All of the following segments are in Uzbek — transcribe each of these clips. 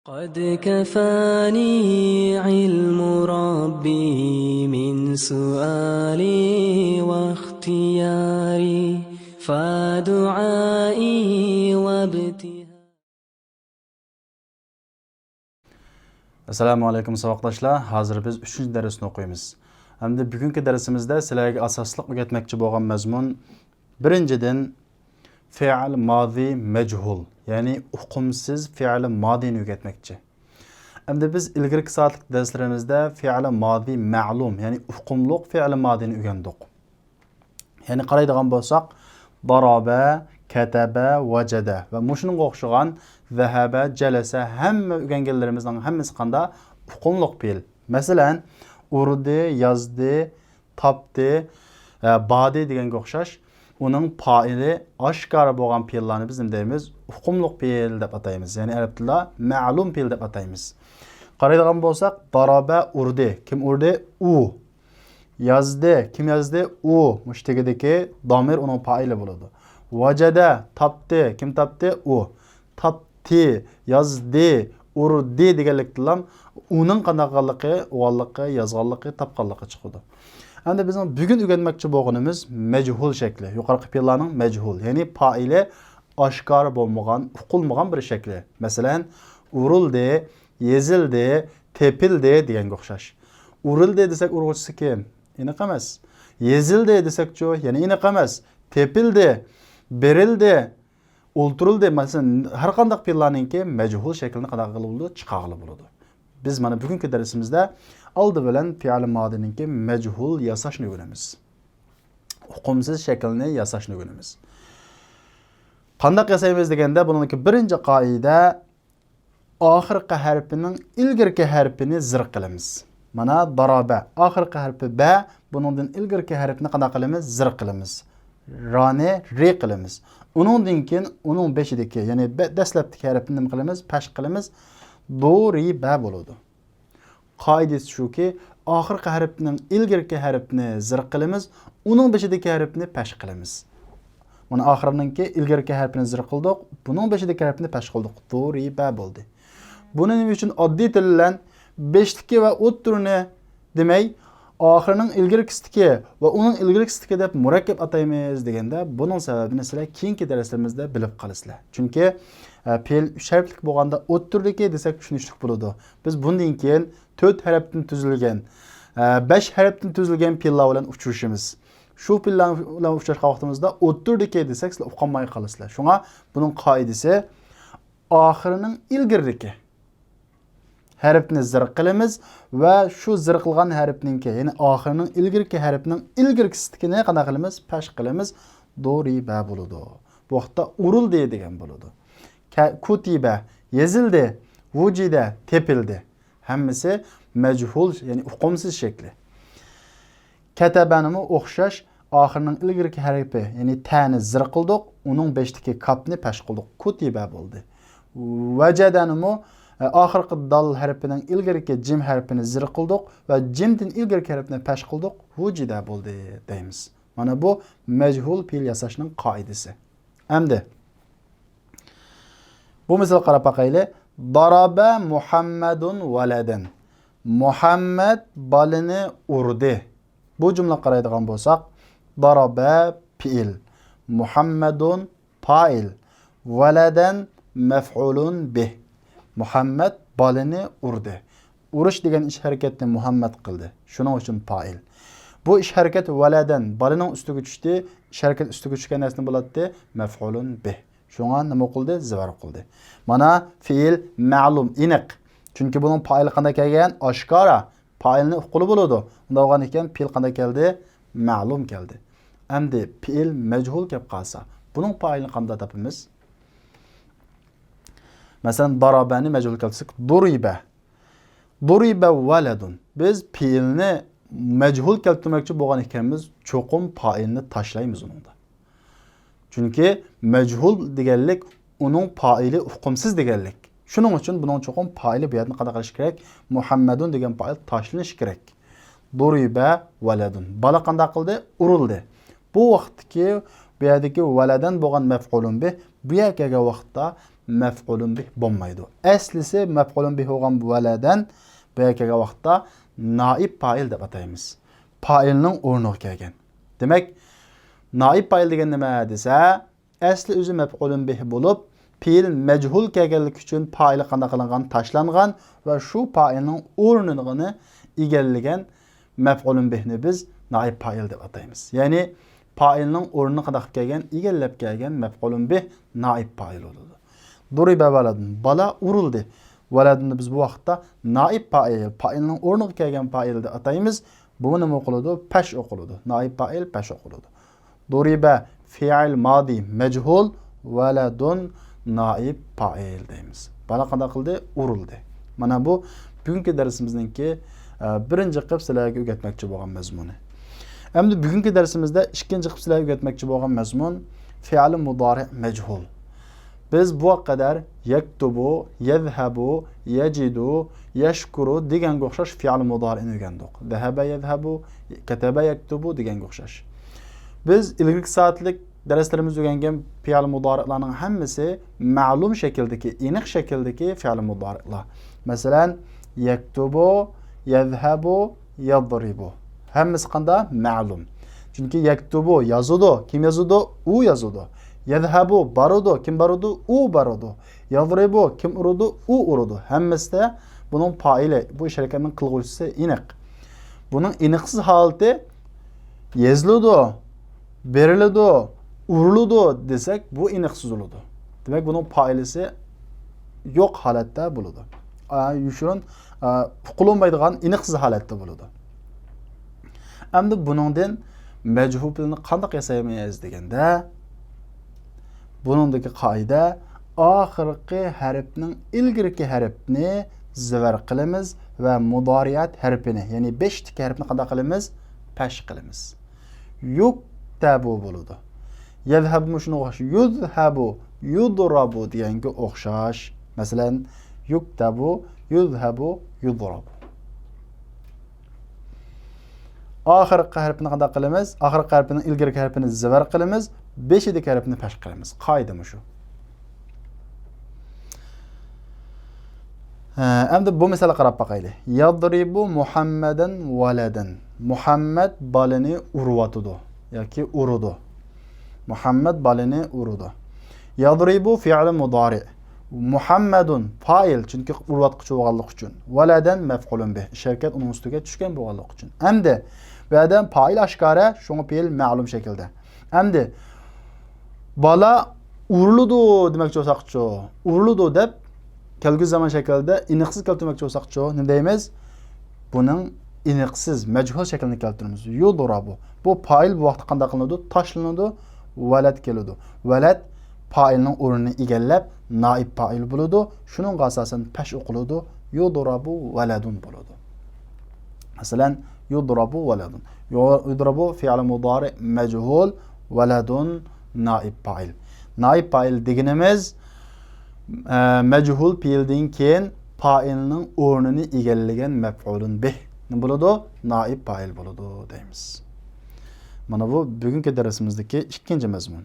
قد كفاني علم ربي من سؤالي واختياري فدعائي وابتهالي. Assalamu alaykum savoqdoshlar. Hozir biz 3-darsni o'qiymiz. Hamda bugungi darsimizda sizlarga asosliq o'rgatmoqchi bo'lgan mazmun birinchidan fe'l modi majhul, ya'ni uqumsiz fe'l modini o'rgatmoqchi. Hamda biz ilgirki soatlik darslarimizda fe'l modi ma'lum, ya'ni uqumliq fe'l modini o'rgandik. Ya'ni qaraydigan bo'lsak, daraba, kataba, vajada va mushunga o'xshagan zahaba, jalasa hamma o'rganganlarimizning hammasi qanda uqumliq fe'l. Masalan, urdi, yozdi, topdi, badi deganga o'xshash, uning fa'ili oshkora bo'lgan fe'llarni biz nima deymiz? Uqumliq fe'l deb ataymiz. Ya'ni arab tilida ma'lum fe'l deb ataymiz. Qaraydigan bo'lsak, daraba urdi. Kim urdi? U. Yazdi. Kim yazdi? U. Mushtigidagi domir uning fa'ili bo'ladi. Vajada topdi. Kim topdi? U. Topdi, yazdi, urdi deganlikdan uning qanaqaligi, o'g'anligi, yozganligi, topganligi chiqadi. Endi bizning bugun o'rganmoqchi bo'lganimiz majhul shakli. Yuqorqi fe'llarning majhul, ya'ni fa'ili oshkor bo'lmagan, uqulmagan bir shakli. Masalan, urildi, yezildi, tepildi deganga o'xshash. Urildi desak urg'uchisi kim? Aniq emas. Yezildi desakchi, ya'ni aniq emas. Tepildi, berildi, o'ltirildi. Masalan, har qanday fe'llarningki majhul shaklini qanday qilib bo'ladi? Chiqarg'ili bo'ladi. Biz mana bugungi darsimizda oldi bilan fe'l modininki majhul yasashni o'rganamiz. Uqumsiz shaklni yasashni o'rganamiz. Qanday yasaymiz deganda, buningki birinchi qoida oxirgi harfining ilgirki harfini zir qilamiz. Mana daraba oxirgi harfi ba, buningdan ilgirki harfni qanday qilamiz? Zir qilamiz. Rani re qilamiz. Uningdan keyin uning beshidagi, ya'ni dastlabki harfni nima qilamiz? Pash qilamiz. Dori ba bo'ladi. Qoidasi shuki, oxirgi harfning ilgirki harfni zir qilamiz, uning beshidagi harfni pash qilamiz. Mana oxirininki ilgirki harfni zir qildik, buning beshidagi harfni pash qildik. Dori ba bo'ldi. Buning uchun oddiy til bilan beshdiki va o'ttirini demay, oxirining ilgirkisidagi va uning ilgirkisidagi deb murakkab ataymiz deganda, buning sababini sizlar keyingi darslarimizda bilib qolasizlar. Chunki fe'l 3 harflik bo'lganda o'ttirdiki desak tushunishlik bo'ladi. Biz bundan keyin 4 harfdan tuzilgan, 5 harfdan tuzilgan fe'llar bilan uchrashimiz. Shu fe'llar bilan uchrashgan vaqtimizda o'ttirdiki desak sizlar uqolmay qolasizlar. Shunga buning qoidasi oxirining ilgirki harfni zir qilamiz va shu zir qilgan harfninki, ya'ni oxirining ilgirki harfining ilgirkisidagini qanday qilamiz? Pash qilamiz. Dori ba bo'ladi. Bu vaqtda urildi degan bo'ladi. Kutiba yezildi, vujida tepildi. Hammasi majhul, ya'ni uqumsiz shakli. Katabanimi o'xshash, oxirining ilgirki harfi, ya'ni ta'ni zir qildik, uning beshdagi kapni pash qildik. Kutiba bo'ldi. Vajadanimi oxirgi dal harfining ilgirki jim harfini zir qildik va jimdan ilgirki harfni pash qildik. Vujida bo'ldi deymiz. Mana bu majhul fe'l yasashning qoidasi. Endi bu misol qarab baqayli. Daraba Muhammadun valadan. Muhammad balini urdi. Bu jumla qaraydigan bo'lsak, daraba fi'il, Muhammadun fa'il, valadan maf'ulun bih. Muhammad balini urdi. Urish degan ish harakatni Muhammad qildi. Shuning uchun fa'il. Bu ish harakat valadan balining ustiga tushdi. Ish harakat ustiga tushgan narsa bo'ladi, maf'ulun bih. Shunga nima qildi? Zivar qildi. Mana fe'il ma'lum, aniq. Chunki buning fa'ili qanday kelgan? Oshkora. Fa'ilni uquli bo'ladi. Unda bo'lgan ekan fe'il qanday keldi? Ma'lum keldi. Endi fe'il majhul kelib qolsa, buning fa'ilini qanday topamiz? Masalan, darabani majhul kelsak, duriba. Duriba valadun. Biz fe'ilni majhul keltirmoqchi bo'lgan ekanmiz, cho'qim fa'ilni tashlaymiz uningda. Chunki majhul deganlik uning fa'ili uqumsiz deganlik. Shuning uchun buning cho'qim fa'ili bu yerni qanday qilish kerak? Muhammadun degan fa'il tashlanish kerak. Duriba valadun. Bala qanday qildi? Urildi. Bu vaqtdagi bu yerdagi valadan bo'lgan maf'ulun bih bu yerga vaqtda maf'ulun bih bo'lmaydi. Aslisi maf'ulun bih bo'lgan valadan bu yerga vaqtda naib fa'il deb ataymiz. Fa'ilning o'rniga kelgan. Demak, naib fa'il degan nima desa, asli o'zi maf'ulun bih bo'lib, fe'il majhul kelganligi uchun fa'ili qanday qilingan, tashlangan va shu fa'ilning o'rnini egallagan maf'ulun bihni biz naib fa'il deb ataymiz. Ya'ni fa'ilning o'rnini qanday qilib kelgan, egallab kelgan maf'ulun bih naib fa'il bo'ladi. Duriba valadun, bala urildi. Valadunni biz bu vaqtda naib fa'il, fa'ilning o'rniga kelgan fa'il deb ataymiz. Bu nima o'qiladi? Pash o'qiladi. Naib fa'il pash o'qiladi. Duriba fi'il madi majhul, valadun naib fa'il deymiz. Bala qanday qildi? Urildi. Mana bu bugungi darsimizningki birinchi qilib sizlarga o'rgatmoqchi bo'lgan mazmuni. Endi bugungi darsimizda ikkinchi qilib sizlarga o'rgatmoqchi bo'lgan mazmun fi'il mudori majhul. Biz bu qadar yaktubu, yadhhabu, yajidu, yashkuru deganga o'xshash fi'il mudorini o'rgandik. Zahaba yadhhabu, kataba yaktubu deganga o'xshash. Biz ilgirki soatlik darslarimiz o'rgangan fi'il mudorilarning hammasi ma'lum shakldagi, aniq shakldagi fi'il mudorilar. Masalan, yaktubu, yadhhabu, yadribu. Hammasi qanday? Ma'lum. Chunki yaktubu yozudi, kim yozudi? U yozudi. Yadhhabu barudu, kim barudu? U barudu. Yadribu, kim urudi? U urudi. Hammasida buning fa'ili, bu ish harakatining qilg'uvchisi aniq. Buning aniqsiz holati yeziladi, beriladi, uriladi desak, bu aniqsiz bo'ladi. Demak, buning fa'ilisi yo'q holatda bo'ladi. Yushurun qulunmaydigan aniqsiz holatda bo'ladi. Endi buningdan majhulni qanday yasaymiz deganda, buningdagi qoida oxirgi harfning ilgirki harfni zivar qilamiz va mudoriyat harfini, ya'ni 5 tik harfni qanday qilamiz? Pash qilamiz. Yuktabu bo'ladi. Yadhhabu shunga o'xshash. Yudhabu, yudrabu deganga o'xshash. Masalan, yuktabu, yudhabu, yudrabu. Oxirgi harfni qanday qilamiz? Oxirgi harfning ilgirki harfini zivar qilamiz, 5-dik harfni pash qilamiz. Qoida shu. Endi bu misol qarab boqaylik. Yadribu Muhammadan waladan. Muhammad balini urvatudi yoki urudi. Muhammad balini urudi. Yadribu fi'l mudori. Muhammadun fa'il, chunki urvatquchi bo'lganligi uchun. Waladan maf'ulun bih. Sharkat uning ustiga tushgan bo'lganligi uchun. Endi bu yerda fa'il oshkora, shunga fe'l ma'lum shaklda. Endi bala uriludi demoqchi bo'lsak-chi, uriludi deb kelgusi zaman shaklda iniqsiz keltirmoqchi bo'lsak-chi, nima deymiz? Buning iniqsiz, majhul shaklini keltiramiz. Yudrabu. Bu fa'il bu vaqtda qanday qilinadi? Tashlanadi, valad keladi. Valad fa'ilning o'rnini egallab naib fa'il bo'ladi. Shuning asosan pash o'qiladi. Yudrabu valadun bo'ladi. Masalan, yudrabu valadun. Yudrabu fi'l mudori majhul, valadun naib fa'il. Naib fa'il deganimiz majhul fe'ldan keyin fa'ilning o'rnini egallagan maf'ulun bih. Nima bo'ladi? Naib fa'il bo'ladi deymiz. Mana bu bugungi darsimizdagi ikkinchi mazmun.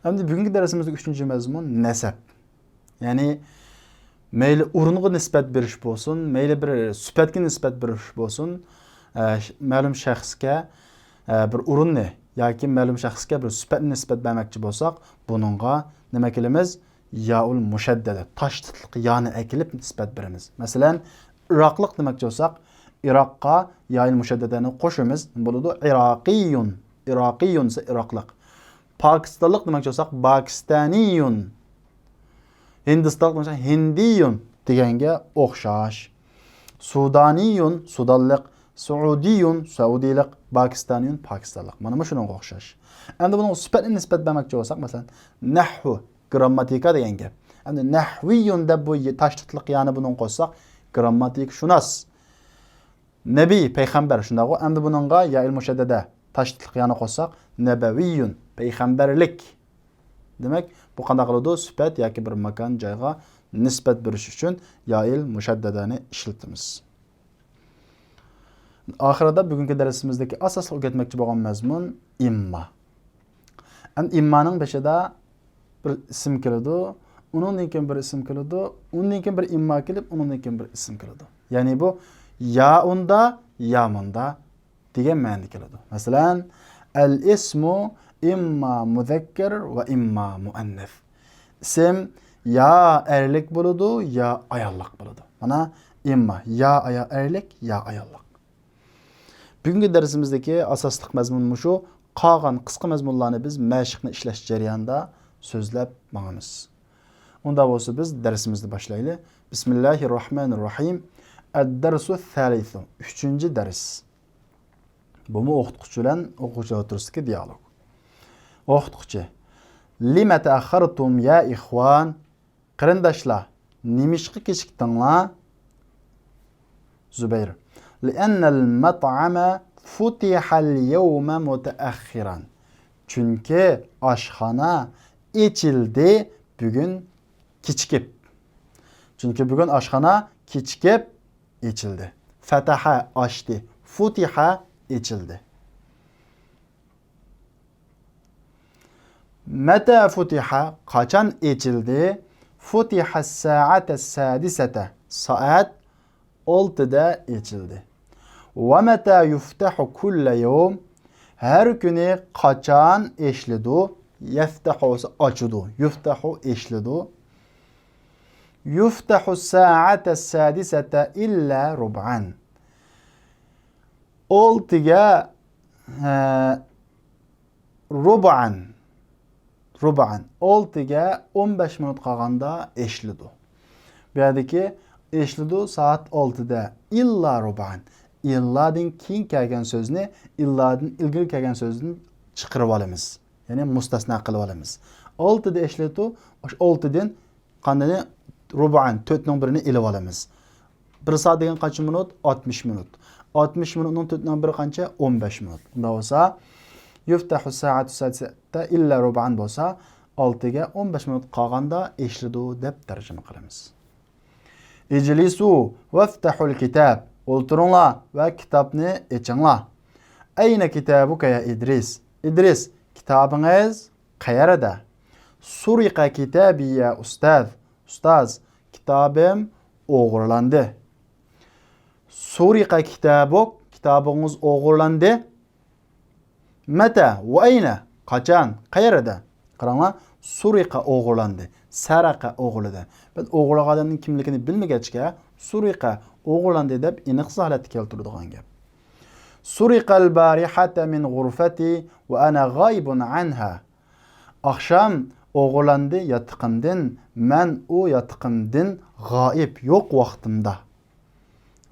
Endi bugungi darsimizdagi uchinchi mazmun nasab. Ya'ni mayli o'rniga nisbat berish bo'lsin, mayli bir sifatga nisbat berish bo'lsin, ma'lum shaxsga bir o'rinni yoki ma'lum shaxsga bir sifatni nisbat bermoqchi bo'lsak, buningga nima qilamiz? Yaul mushaddada, tashdidli yani ekilib nisbat beramiz. Masalan, Iroqlik demoqchi bo'lsak, Iroqqa yaul mushaddadani qo'shamiz. Bo'ladi Iroqiyun. Iroqiyun esa Iroqlik. Pokistonlik demoqchi bo'lsak, Pakistaniyun. Hindistonlik demoqchi Hindiyun deganga o'xshash. Sudaniyun, Sudanlik, Saudiyun, Saudiylik, Pakistaniyun, Pokistonlik. Mana shunga o'xshash. Endi buni sifatni nisbat bermoqchi bo'lsak, masalan, nahvu, grammatika degan gap. Endi nahviyun deb bu tashdidliq yani buni qo'shsak, grammatik shunas. Nabiy, payg'ambar shunday. Endi buningga ya'il mushaddada tashdidliq yani qo'shsak, nabaviyun, payg'ambarlik. Demak, bu qanday qiladi? Sifat yoki bir makon joyga nisbat berish uchun ya'il mushaddadani ishlatamiz. Oxirida bugungi darsimizdagi asosiy o'rgatmoqchi bo'lgan mazmun imma. Endi immaning beshida bir ism keladi. undan keyin bir ism keladi, undan keyin bir imma kelib, undan keyin bir ism keladi. Ya'ni bu ya unda, ya munda degan ma'noda keladi. Masalan, al-ismu imma muzakkar va imma muannas. Ism ya erlik bo'ladi, ya ayollik bo'ladi. Mana imma ya erlik, ya ayollik. Bugungi darsimizdagi asosli mazmun shu. Qolgan qisqa mazmunlarni biz mashqni ishlash jarayonida so'zlab boramiz. Unda bo'lsa biz darsimizni boshlaylik. Bismillahirrohmanirrohim. Ad-darsu thalithu. 3-dars. Bu o'qituvchi bilan o'quvchi o'rtasidagi dialog. O'qituvchi: Lima ta'akhartum ya ikhwan? Qarindoshlar, nimishqa kechikdinglar? Zubayr: Li'anna al-mat'ama futiha al-yawma mutaakhiran. Chunki oshxona ochildi bugun kechikib. Chunki bugun oshxona kechikib ochildi. Fataha ochdi, futiha ochildi. Mata futiha qachon ochildi? Futiha as-sa'ata as-sadisata. Soat 6da ochildi. Wa mata yuftahu kulla yawm? Har kuni qachon ochiladi? Yaftahu ochadi. Yuftahu ochiladi. Yuftahu as-sa'ata as-sadisata illa rub'an. 6ga rub'an. 6ga 15 minut qolganda ochiladi. Bu yerdagi ochiladi soat 6da illa rub'an. İlladın keyin kelgan so'zni, illadın ilgari kelgan so'zni chiqarib olamiz. Ya'ni mustasno qilib olamiz. 6da ishlatu, 6dan qanday rub'an 4ning birini ilib olamiz. 1 soat degan qancha minut? 60 minut. 60 minutning 4ning biri qancha? 15 minut. Unda bo'lsa, yuftahu sa'atu sadisata illa rub'an bo'lsa, 6ga 15 minut qolganda ishladu deb tarjima qilamiz. Ijlisu waftahul kitab. O'ltiringlar va kitobni ochinglar. Ayna kitabuka ya Idris? Idris, kitobingiz qayerda? Suriqa kitabi ya ustaz. Ustaz, kitobim o'g'irlandi. Suriqa kitabuk, kitobingiz o'g'irlandi. Mata va ayna? Qachon? Qayerda? Qaranglar, suriqa o'g'irlandi. Saraqa o'g'irladi. Biz o'g'irlaganning kimligini bilmagachga suriqa o'g'irlandi deb aniq holatda keltiradigan gap. Suriqal barihata min ghurfati va ana g'oibun anha. Oqshom o'g'irlandi yotiqimdan, men u yotiqimdan g'oib, yo'q vaqtimda.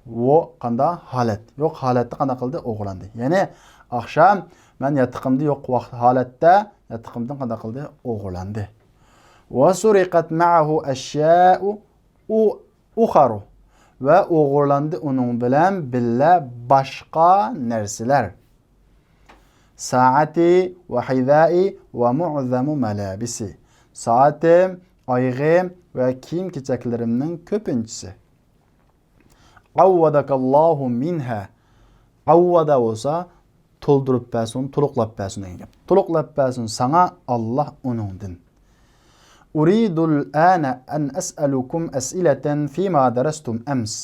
Vo qanda holat, yo'q holatda qana qildi o'g'irlandi. Ya'ni oqshom men yotiqimda yo'q vaqt holatda yotiqimdan qana qildi o'g'irlandi. Va suriqat ma'ahu ashya'u ukharu. Ve o'g'irlandi onun bilan billa boshqa narsalar. Saati va hidai va mu'zamu malabisi. Soatim, oyg'im va kiyim-kechaklarimning ko'pinchisi. Awwadakallohu minha. Awwada bo'lsa to'ldirib bersin, to'liqlab bersin degan gap. To'liqlab bersin sana Alloh uningdan. Uridul ana an as'alukum as'ilatan fima darastum ams.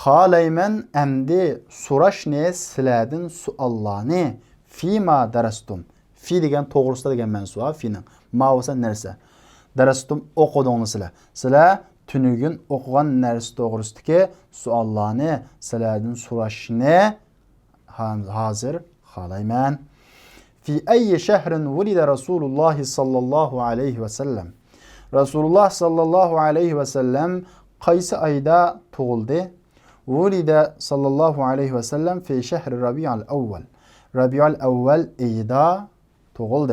Xalayman amdi so'rashni sizlardan suollarni fima darastum. Fi degan to'g'risida degan mansuba fining. Ma bo'lsa narsa. Darastum o'qidingiz sizlar. Sizlar tunugin o'qigan narsa to'g'risidagi suollarni sizlardan so'rashni hozir xalayman. في أي شهر ولد رسول الله صلى الله عليه وسلم. رسول الله صلى الله عليه وسلم قيس أيدا تولد. ولد صلى الله عليه وسلم في شهر ربيع الأول. ربيع الأول أيدا تولد.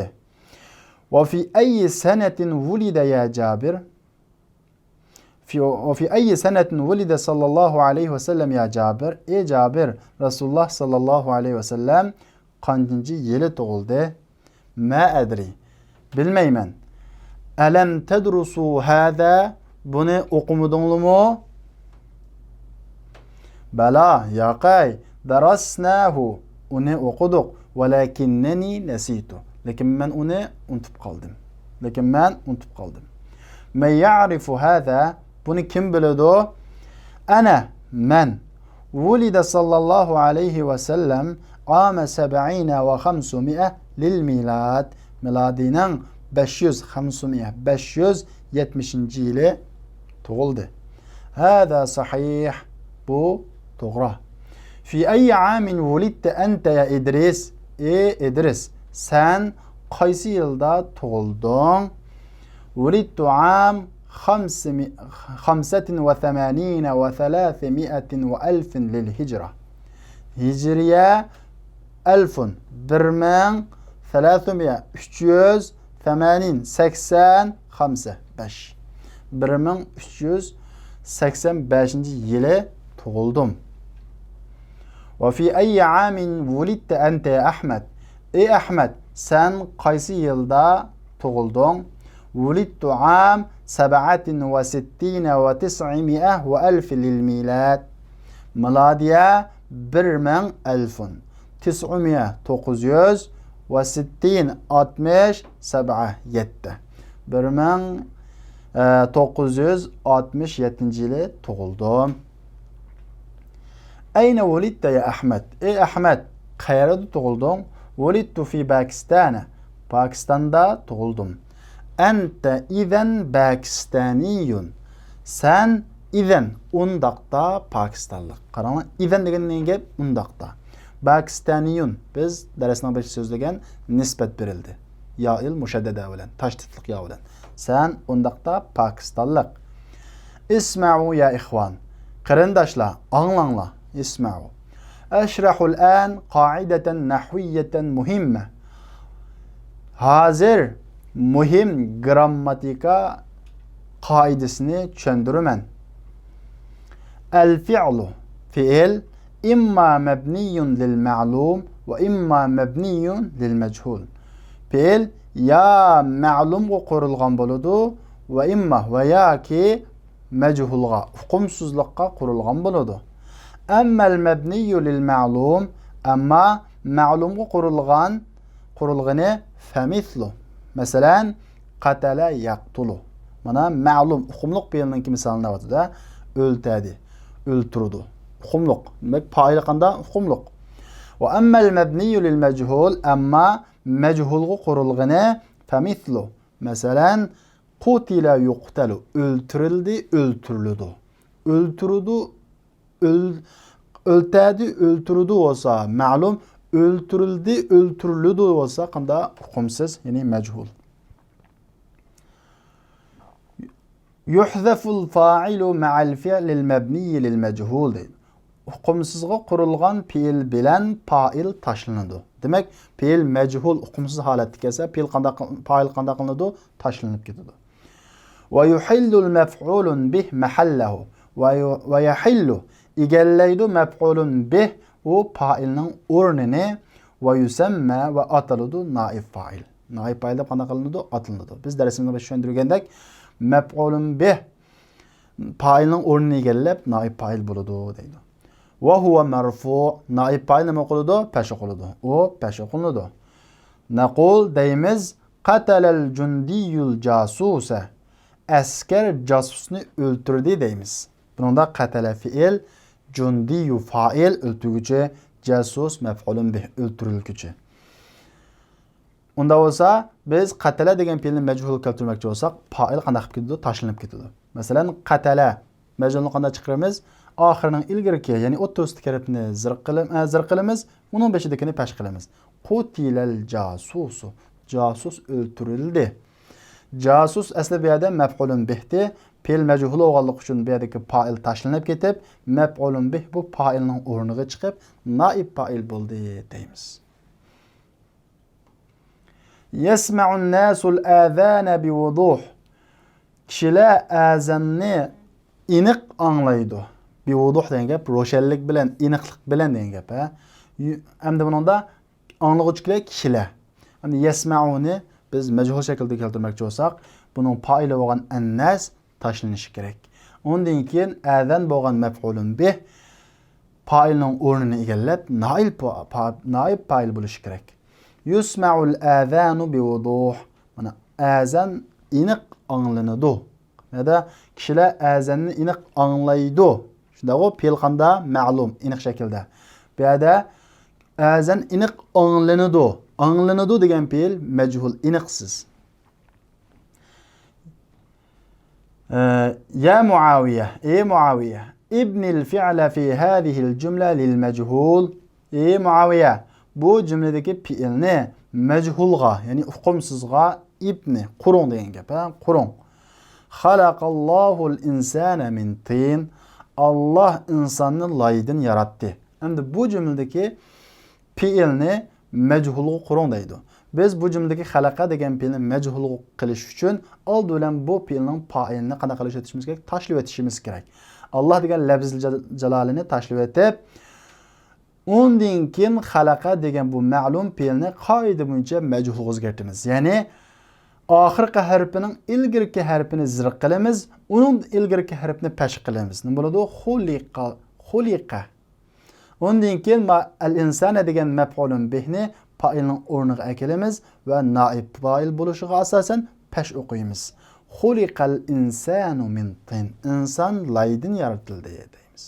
وفي أي سنة ولد يا جابر؟ وفي أي سنة ولد صلى الله عليه وسلم يا جابر؟ إي جابر رسول الله صلى الله عليه وسلم kancıncı yılı doğuldu? Ma adri. Bilmeymen. Elem tedrusu hâzâ? Bunu okumudunlu mu? Bela, yaqay. Darasnahu. Onu okuduk. Velakinneni nesitu. Lakin ben onu unutup kaldım. Men ya'rifu hâzâ. Bunu kim biladi? Ana, men. Vulide sallallahu aleyhi ve sellem âme 70 ve 500 lil milad. Miladinin 570 yılı doğuldu. Hâzâ sahih. Bu doğru. Fi ayyi amin vulidte ente ya İdris? İdris, sen qaysi yılda doğuldun? Vulidtu am 85 ve 300 lil hicra. Hicriye 1385 1385 yılı doğuldum. Ve fi ayyi amin vulidte ente ya Ahmet? Ey Ahmet, sen qaysi yılda doğuldun? Vulidtu am 67 ve 900 lil milad. Miladiye 1967 1967 yılı doğuldum. Ayne vulidte ya Ahmet? Ey Ahmet, qayerda doğuldun? Vulidtu fi Pakistan. Pakistan'da doğuldum. Ente izen Pakistaniyun. Sen izen undaqda Pakistanlı. Qarаңlar, izen degan nega undaqda. Pakistaniyun. Biz dersine başı sözlegen nispet verildi. Ya muşaddede bilen, taşdidlik ya bilen. Sen undaqda Pakistanlık. İsma'u ya ihvan. Qarindaşlar, anlanglar. İsma'u. Eşrahul an qaideten nahviyeten muhimme. Hazır muhim grammatika kaidesini çöndürümen. El fi'lu fiil imma mebniyun lil ma'lum ve imma mebniyun lil meçhul. Fiil ya ma'lum kurulgan boludu ve imma veya ki meçhulga, hukumsuzlukka kurulgan boludu. Emmel mebniyyu lil ma'lum, amma ma'lum kurulganı femislu. Mesela katale yaktulu. Mana ma'lum hukumluk fiilinin misalına batı da öldürdü, öldürdü. Hukumluk. Demek paylıkanda hukumluk. Ve emmel mebniyyu lil meçhul, amma meçhulgu kurulganı femislu. Mesela kutile yuqtalu. Öldürüldü, öldürüldü. Öldürüldü, öldürdü, öldürüldü olsa ma'lum, öldürüldü, öldürüldü olsa kanda hukumsuz, yani meçhul. Yuhdaful fa'ilu ma'al fi'lil mebniyyi lil meçhul. Hukumsuzga kurulgan fiil bilen fa'il taşlanıdı. Demek fiil meçhul hukumsuz haletde kelse fa'il kanda kılınıdı, taşlanıp gidiyordu. Ve yuhillul mef'ulun bih mahallahu. Ve yuhillu igelleydu mef'ulun bih o fa'ilinin urnini ve yüsemme ve atılıdı naib fa'il. Naib fa'ilde kanda kılınıdı, atılınıdı. Biz dersimizde başlayındırgendek mef'ulun bih fa'ilinin urnini igellep naib fa'il buludu deydi. Ve huve merfu. Naib fa'il ne okuludu? Peş okuludu. O peş okuludu. Nekul deyimiz katelel cundiyyul casuse. Asker casusunu öldürdü deyimiz. Bunun da katele fiil, cundiyyu fa'il öldürgücü, casus mef'ulun bih öldürülgücü. Onda olsa biz katele degen fiilini mechul keltirmekçi olsak fa'il qanday qilib ketadi? Taşlanıp ketadi. Mesela katele mechulni qanday chiqaramiz? Ahirinin ilgirki, yani o'ttiz tarafini zir qilamiz, onun beşidekini peş qilamiz. Qutilel casusu. Casus öldürüldü. Casus asli bir yerde mef'ulun bihti. Fiil mechul olganlık üçün bir yerdeki fa'il taşlanıp ketip, mef'ulun bih bu fa'ilinin o'rniga chiqib, naib fa'il bo'ldi deymiz. Yesma'un nasul azana bi vuduh. Kişiler azanni iniq anglaydı. Bi vuduh degan gap ro'shanlik bilan, iniqlik bilan degan gap. Hamda buningda anglag'uvchilar kishilar. Hamda yesma'uni biz mechul shaklda keltirmoqchi bo'lsak, buning fa'ili bo'lgan annas tashlanishi kerak. Ondan keyin azan bo'lgan maf'ulun bih fa'ilning o'rnini egallab naib fa'il bo'lishi kerak. Yusma'ul azanu bi wuduh. Mana azan iniq anglanadi. ya da kishilar azanni aniq anglaydi. Shunda o fe'l qanda ma'lum aniq shaklda. Bu yerda azan aniq anglanadi. Anglanadi degan fe'l majhul aniqsiz. Ya Muaviye, ey Muaviye, ibnil fi'la fi hadihil cümle lil mechul. Ey Muaviye, bu cümledeki fi'ilni mechulga, yani uqumsizga ibni, qurun degan gap, qurun. Halaqallahul insana min tin. Allah insanni laydan yaratdi. Endi bu cümledeki fi'ilni mechulga qurun deydi. Biz bu cümledeki halaqa degan fi'lni mechul qilish uchun old bilan bu fi'lning fa'ilini qana qilish etishimiz kerak, tashlib etishimiz kerak. Allah degan lafzil jalolini tashlib etib, undan keyin halaqa degan bu ma'lum fi'lni qoida bo'yicha mechulga o'zgartamiz. Ya'ni oxirgi harfining ilgirki harfini zir qilamiz, uning ilgirki harfini pesh qilamiz. Nima bo'ladi? Xuliqa. Undan keyin al-insana degan maf'ulun bihni fa'ilning o'rniga akelamiz va naib fa'il bo'lishiga asosan pesh o'qiymiz. Xuliqal insanu min tin. Inson laydan yaratildi deymiz.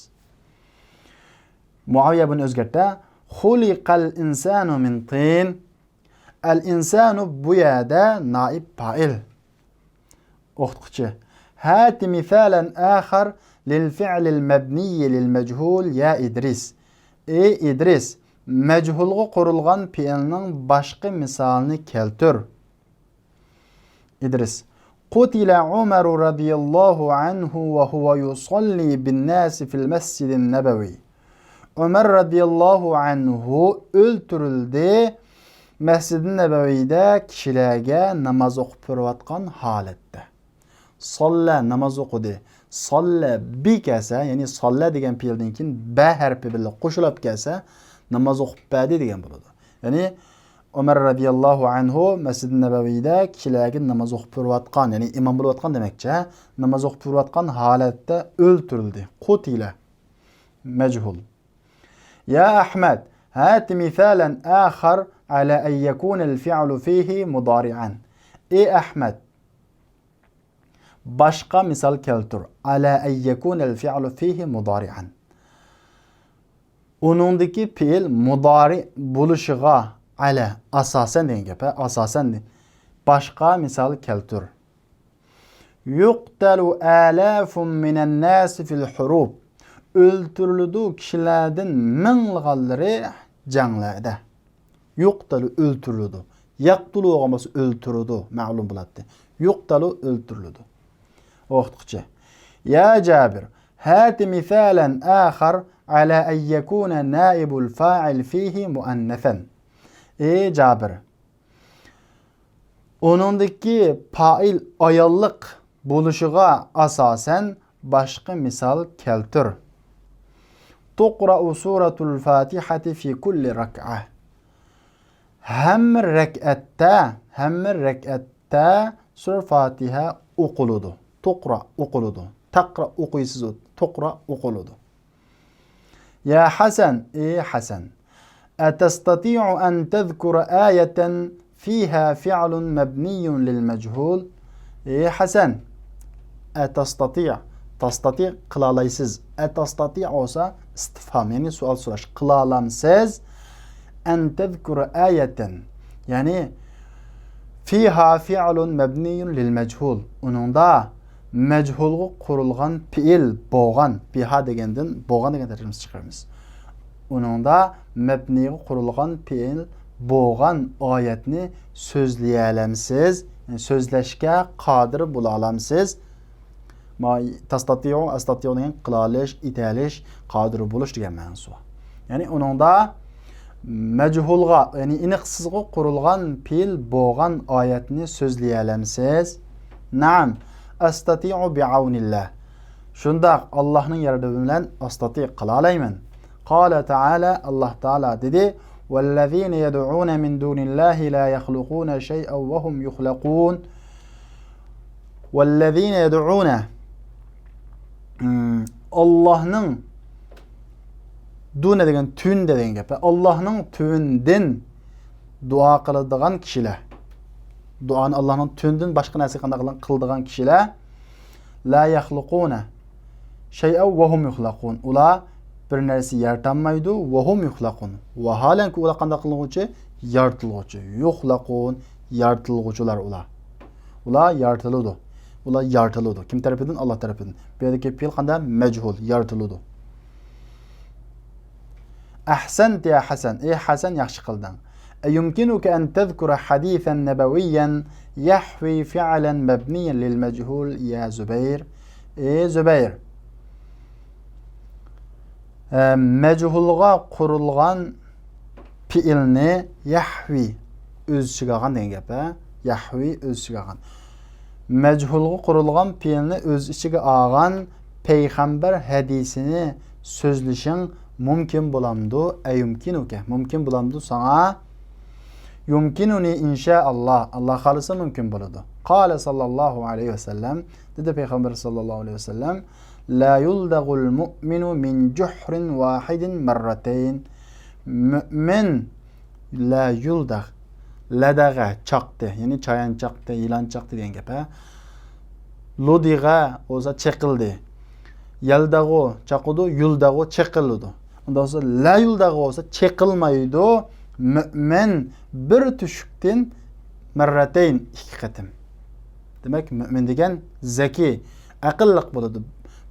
Muaviya buni o'zgartdi. Xuliqal insanu min tin. Al-insanu bu yerda naib fa'il. O'qituvchi. Hati misalan akhar lil fi'lil mabniy lil majhul ya Idris. Ey Idris, mechulga qurilgan fi'lning boshqa misolini keltir. Idris. Qutila Umar radhiyallohu anhu wa huwa yusalli bin nas fil masjidin nabawi. Umar radhiyallohu anhu o'ltirildi. Masjid-i Nabaviyda kishilarga namoz o'qib turayotgan holatda. Solla namoz o'qidi. Solla bi kelsa, ya'ni solla degan fe'ldan keyin ba harfi bilan qo'shilib kelsa, namoz o'qib berdi degan bo'ladi. Ya'ni Umar radhiyallohu anhu Masjid-i Nabaviyda kishilarga namoz o'qib turayotgan, ya'ni imom bo'layotgan demakchi, namoz o'qib turayotgan holatda o'ltirildi. Qutila majhul. Ya Ahmad, هات مثالا آخر على أن يكون الفعل فيه مضارعا. Ey Ahmad, başqa misal keltir. Ala an yakuna al-fi'lu fihi mudari'an. Uningdagi fe'l mudari bo'lishiga ala asosan degan gap, asosan. Başqa misal keltir. Yuqtalu alafun minan nas fil hurub. O'ltirildi kishilardan ming'alari janglarda. Yuqtalu o'ltirildi. Yaqtulu olmasa o'ltirildi, ma'lum bo'ladi. Yuqtalu o'ltirildi. O'qituvchi. Ya Jabir, hati misalan akhar ala an yakuna naibul fa'il fihi muannathan. Ey Jabir, uningdagi fa'il ayollik bo'lishiga asosan boshqa misol keltir. Tuqra'u suratul Fatihati fi kulli rak'ah. Hamma rak'atda sura Fatiha o'qiladi. Tuqra o'qiladi. Taqra o'qiysiz, tuqra o'qiladi. Ya Hasan, ey Hasan, atastati'u an tadhkura ayatan fiha fi'lun mabniyun lil majhul. Ey Hasan, atastati' tastati' qilalaysiz. Atastati' olsa istifham, ya'ni savol so'rash. Qilalamsiz an tadhkura ayatan, ya'ni fiha fi'lun mabniyun lil majhul. Uningda majhulga qurilgan fi'il bo'lgan, fiha degandan bo'lgan degan tarjimasi chiqaramiz. Uningda mabniga qurilgan fi'il bo'lgan oyatni so'zlay olamsiz, yani so'zlashga qodir bo'la olamsiz. Tastati'u astati'u degan qilalish, italish, qodir bo'lish degan ma'nosi. Ya'ni uningda majhulga, ya'ni aniqsizga qurilgan fi'il bo'lgan oyatni so'zlay olamsiz. Naam, astati'u bi'aunillah. Shundaq Allohning yardabi bilan astati' qila olayman. Qala ta'ala, Alloh taala dedi: "Vallazina yad'una min dunillahi la yakhluquna shay'an wa hum yukhlaqun." Vallazina yad'una Allohning duna degan tun degan gap. Allohning tundan duo qiladigan kishilar. Duoni Allohning tundan boshqa narsa qiladigan kishilar La yakhluquna şey'en ve hum yuhlaqun. Ular bir narsa yaratmaydı ve hum yuhlaqun. Vahalanki ular qanday qiluvchi? Yaratılğuchi. Yuhlaqun, yaratılğuchilar ular. Ular yaratıldı. Ular yaratıldı. Kim tarafından? Allah tarafından. Bu yerdeki fiil qanday? Mechul, yaratıldı. Ahsant ya Hasan. Ey Hasan yaxshi qilding. أيمكنك أن تذكر حديثا نبويا يحوي فعلا مبنيا للمجهول يا زبير؟ إيه زبير. Mechulga qurilgan fiilni yahvi o'z ichiga olgan degan gap. Yahvi o'z ichiga olgan. Mechulga qurilgan fiilni o'z ichiga olgan payg'ambar hadisini so'zlashing mumkin bo'lamdi? Ayumkinuka. Mumkin bo'lamdi sana? Yumkinuni inshaalloh. Alloh xolisa mumkin bo'ladi. Qala sallallohu alayhi vasallam. Dedi payg'ambar sallallohu alayhi vasallam. La yuldagul mu'minu min juhrin wahidin marratayn. Mü'min la yuldag. Ladaga chaqdi, ya'ni chayan chaqdi, yılan chaqdi degan gap. Ludiga o'za cheqildi. Yaldago chaqudu, yuldago cheqildi. Undan so'ng la yuldago o'za cheqilmaydi. Mü'min bir tushukdan marratayn ikki qatim. Demak, mü'min degan zaki, aqlliq bo'ladi.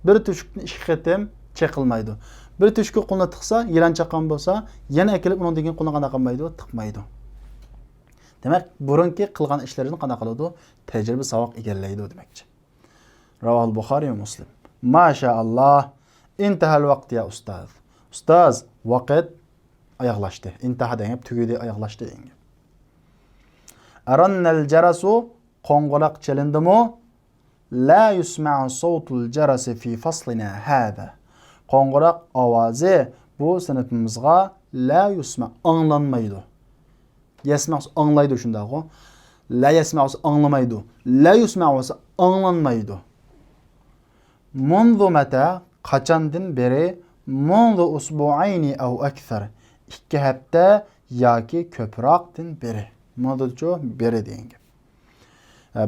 Bir tushukni ikki qatim cheqilmaydi. Bir tushukka qo'lni tiqsa, yılan chaqan bo'lsa, yana kelib uning degan qo'lni qana qilmaydi, tiqmaydi. Demak, burunki qilgan ishlarini qana qiladi, tajriba savoq egallaydi demakchi. Ravahul Buxoriy va Muslim. Mashaalloh, intahal vaqt ya ustoz. Ustoz, vaqt oyoqlashdi. Intaha degan tugudi oyoqlashdi degan. Arannal jarasu qo'ng'iroq chalindimi? La yusma'u sawtul jarasi fi faslina hada. Qo'ng'iroq ovozi bu sinfimizga la yusma anglanmaydi. Yasma'u anglaydi shundaqo. La yasma'u anglamaydi. La yusma'u anglanmaydi. Mundu mata qachondan beri? Mundu usbu'ayni aw akthar. 2 hafta yoki ko'proqdan beri. Munducho beri degan gap.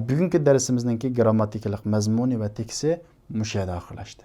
Bugungi darsimizningki grammatikalik mazmuni va teksti mush yerda oxirlashdi.